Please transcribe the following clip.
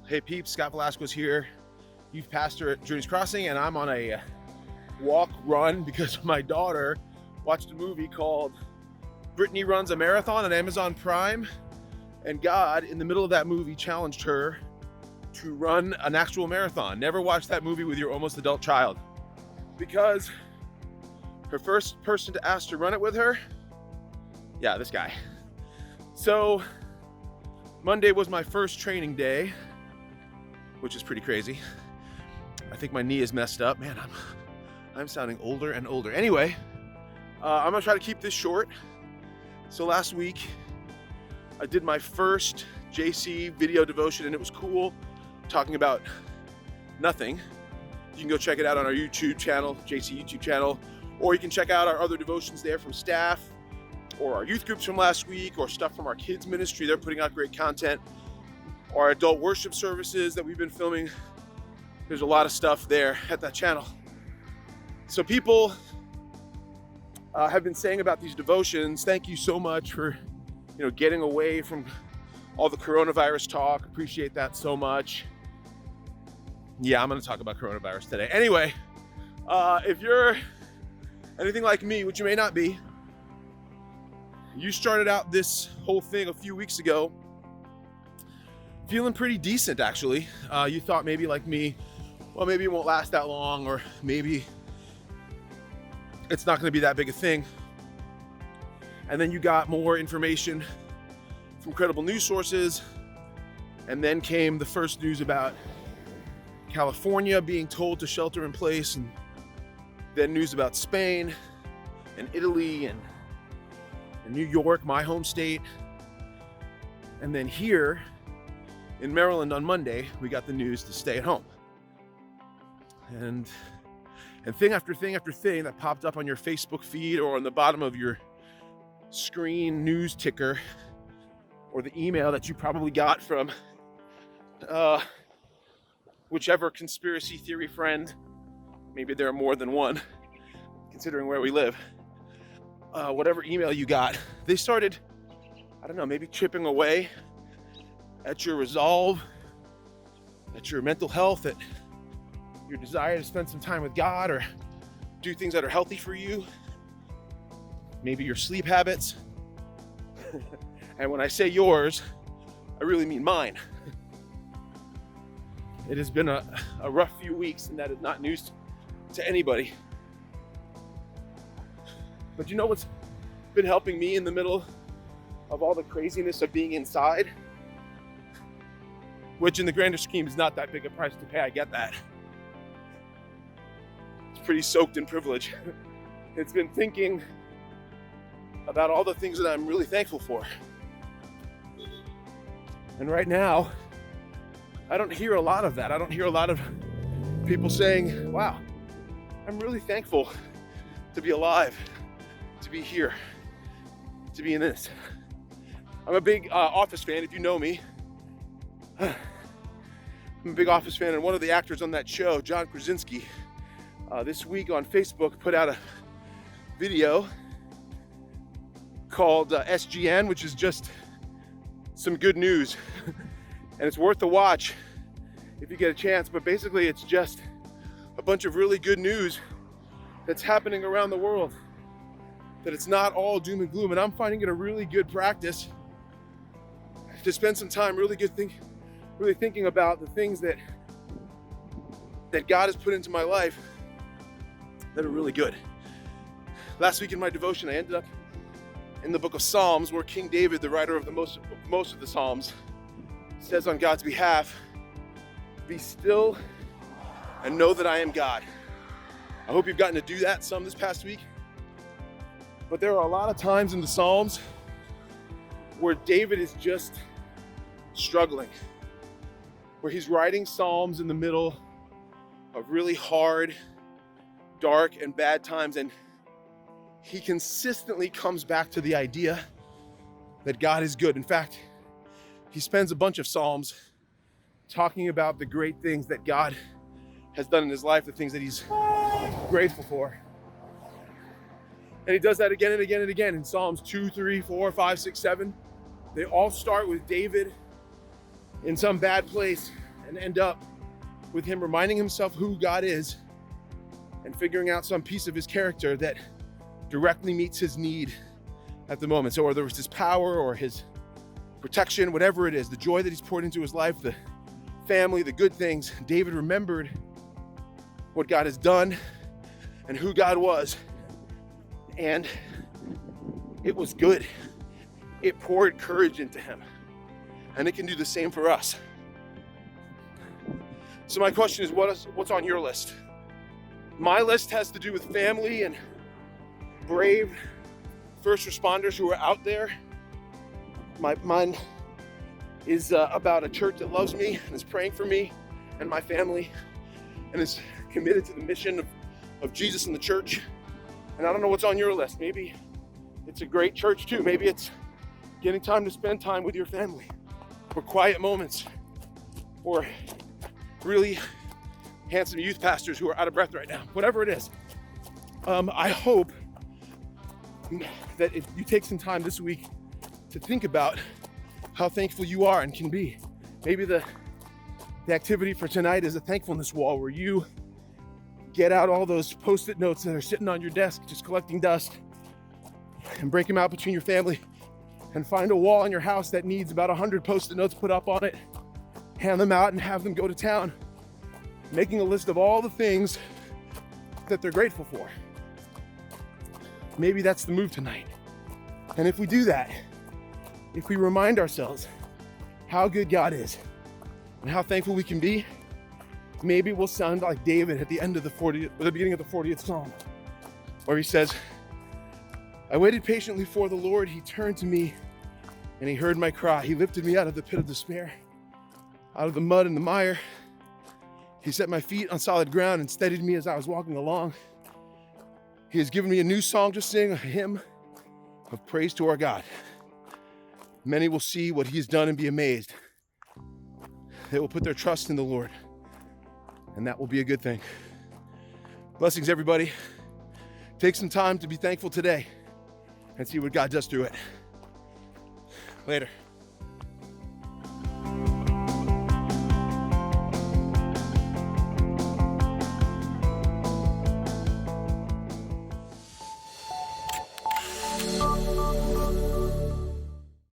Hey peeps, Scott Velasquez here, youth pastor at Journey's Crossing, and I'm on a walk run because my daughter watched a movie called Brittany Runs a Marathon on Amazon Prime, and God, in the middle of that movie, challenged her to run an actual marathon. Never watch that movie with your almost adult child, because her first person to ask to run it with her, this guy. So Monday was my first training day, which is pretty crazy. I think my knee is messed up. Man, I'm sounding older and older. Anyway, I'm gonna try to keep this short. So last week, I did my first JC video devotion, and it was cool, talking about nothing. You can go check it out on our YouTube channel, JC YouTube channel, or you can check out our other devotions there from staff, or our youth groups from last week, or stuff from our kids ministry. They're putting out great content. Our adult worship services that we've been filming. There's a lot of stuff there at that channel. So people have been saying about these devotions, thank you so much for getting away from all the coronavirus talk. Appreciate that so much. Yeah, I'm going to talk about coronavirus today. Anyway, if you're anything like me, which you may not be, you started out this whole thing a few weeks ago feeling pretty decent, actually. You thought maybe like me, well, maybe it won't last that long, or maybe it's not going to be that big a thing. And then you got more information from credible news sources, and then came the first news about California being told to shelter in place, and then news about Spain and Italy and New York, my home state. And then here in Maryland on Monday, we got the news to stay at home. And thing after thing after thing that popped up on your Facebook feed or on the bottom of your screen news ticker, or the email that you probably got from whichever conspiracy theory friend, maybe there are more than one, considering where we live, whatever email you got, they started, maybe chipping away at your resolve, at your mental health, at your desire to spend some time with God or do things that are healthy for you, maybe your sleep habits. And when I say yours, I really mean mine. It has been a rough few weeks, and that is not news to anybody. But you know what's been helping me in the middle of all the craziness of being inside? Which in the grander scheme is not that big a price to pay, I get that. It's pretty soaked in privilege. It's been thinking about all the things that I'm really thankful for. And right now, I don't hear a lot of that. I don't hear a lot of people saying, wow, I'm really thankful to be alive, to be here, to be in this. I'm a big Office fan, if you know me. I'm a big Office fan, and one of the actors on that show, John Krasinski, this week on Facebook put out a video called SGN, which is just some good news. And it's worth the watch if you get a chance. But basically, it's just a bunch of really good news that's happening around the world. That it's not all doom and gloom. And I'm finding it a really good practice to spend some time really thinking about the things that God has put into my life that are really good. Last week in my devotion, I ended up in the book of Psalms, where King David, the writer of most of the Psalms, says on God's behalf, "Be still and know that I am God." I hope you've gotten to do that some this past week. But there are a lot of times in the Psalms where David is just struggling, where he's writing Psalms in the middle of really hard, dark, and bad times, and he consistently comes back to the idea that God is good. In fact, he spends a bunch of Psalms talking about the great things that God has done in his life, the things that he's grateful for. And he does that again and again and again in Psalms 2, 3, 4, 5, 6, 7. They all start with David in some bad place, and end up with him reminding himself who God is and figuring out some piece of his character that directly meets his need at the moment. So whether it was his power or his protection, whatever it is, the joy that he's poured into his life, the family, the good things, David remembered what God has done and who God was, and it was good. It poured courage into him, and it can do the same for us. So my question is, what's on your list? My list has to do with family and brave first responders who are out there. Mine is about a church that loves me and is praying for me and my family and is committed to the mission of Jesus and the church. And I don't know what's on your list. Maybe it's a great church too. Maybe it's getting time to spend time with your family, or quiet moments, or really handsome youth pastors who are out of breath right now. Whatever it is, I hope that if you take some time this week to think about how thankful you are and can be. Maybe the activity for tonight is a thankfulness wall where you get out all those post-it notes that are sitting on your desk just collecting dust and break them out between your family and find a wall in your house that needs about 100 post-it notes put up on it, hand them out and have them go to town, making a list of all the things that they're grateful for. Maybe that's the move tonight. And if we do that, if we remind ourselves how good God is and how thankful we can be, maybe we'll sound like David at the end of the beginning of the 40th Psalm, where he says, I waited patiently for the Lord. He turned to me and he heard my cry. He lifted me out of the pit of despair, out of the mud and the mire. He set my feet on solid ground and steadied me as I was walking along. He has given me a new song to sing, a hymn of praise to our God. Many will see what he has done and be amazed. They will put their trust in the Lord, and that will be a good thing. Blessings, everybody. Take some time to be thankful today and see what God does through it. Later.